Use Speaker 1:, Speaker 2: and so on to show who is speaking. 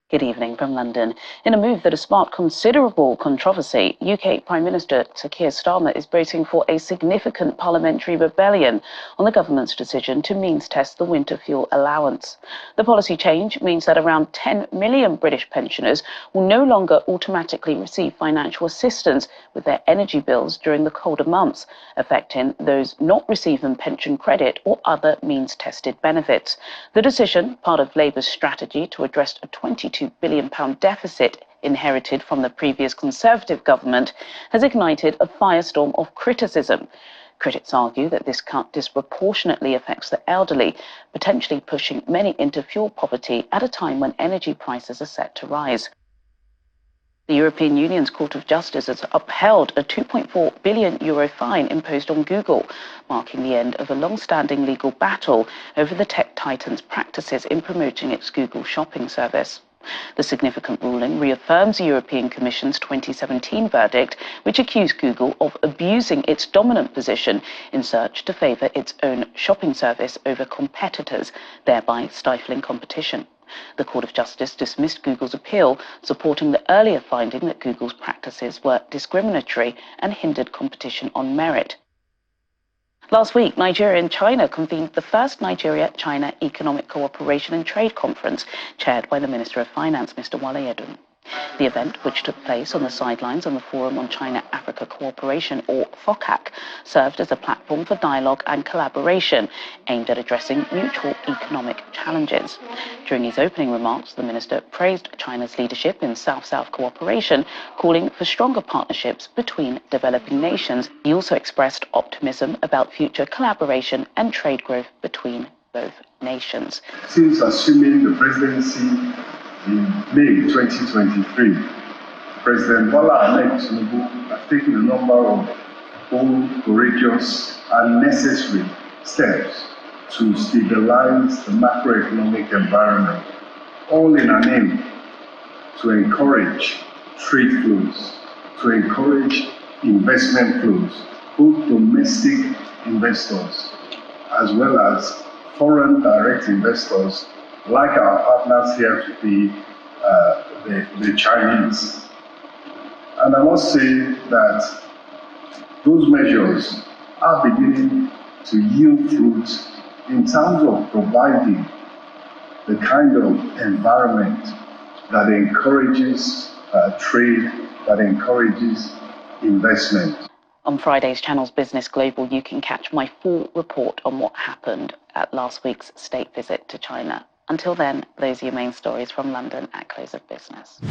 Speaker 1: Good evening from London. In a move that has sparked considerable controversy, UK Prime Minister Sir Keir Starmer is bracing for a significant parliamentary rebellion on the government's decision to means test the winter fuel allowance. The policy change means that around 10 million British pensioners will no longer automatically receive financial assistance with their energy bills during the colder months, affecting those not receiving pension credit or other means-tested benefits. The decision, part of Labour's strategy to address a £22 billion deficit inherited from the previous Conservative government, has ignited a firestorm of criticism. Critics argue that this cut disproportionately affects the elderly, potentially pushing many into fuel poverty at a time when energy prices are set to rise. The European Union's Court of Justice has upheld a €2.4 billion fine imposed on Google, marking the end of a long-standing legal battle over the tech titan's practices in promoting its Google shopping service. The significant ruling reaffirms the European Commission's 2017 verdict, which accused Google of abusing its dominant position in search to favour its own shopping service over competitors, thereby stifling competition. The Court of Justice dismissed Google's appeal, supporting the earlier finding that Google's practices were discriminatory and hindered competition on merit. Last week, Nigeria and China convened the first Nigeria-China Economic Cooperation and Trade Conference, chaired by the Minister of Finance, Mr. Wale Edun. The event, which took place on the sidelines of the Forum on China-Africa Cooperation, or FOCAC, served as a platform for dialogue and collaboration aimed at addressing mutual economic challenges. During his opening remarks, the minister praised China's leadership in South-South cooperation, calling for stronger partnerships between developing nations. He also expressed optimism about future collaboration and trade growth between both nations.
Speaker 2: Since assuming the presidency in May 2023, President Bola Ahmed Tinubu has taken a number of bold, courageous, and necessary steps to stabilize the macroeconomic environment, all in an aim to encourage trade flows, to encourage investment flows, both domestic investors as well as foreign direct investors, like our partners here to be the Chinese. And I must say that those measures are beginning to yield fruit in terms of providing the kind of environment that encourages trade, that encourages investment.
Speaker 1: On Friday's Channel's Business Global, you can catch my full report on what happened at last week's state visit to China. Until then, those are your main stories from London at close of business.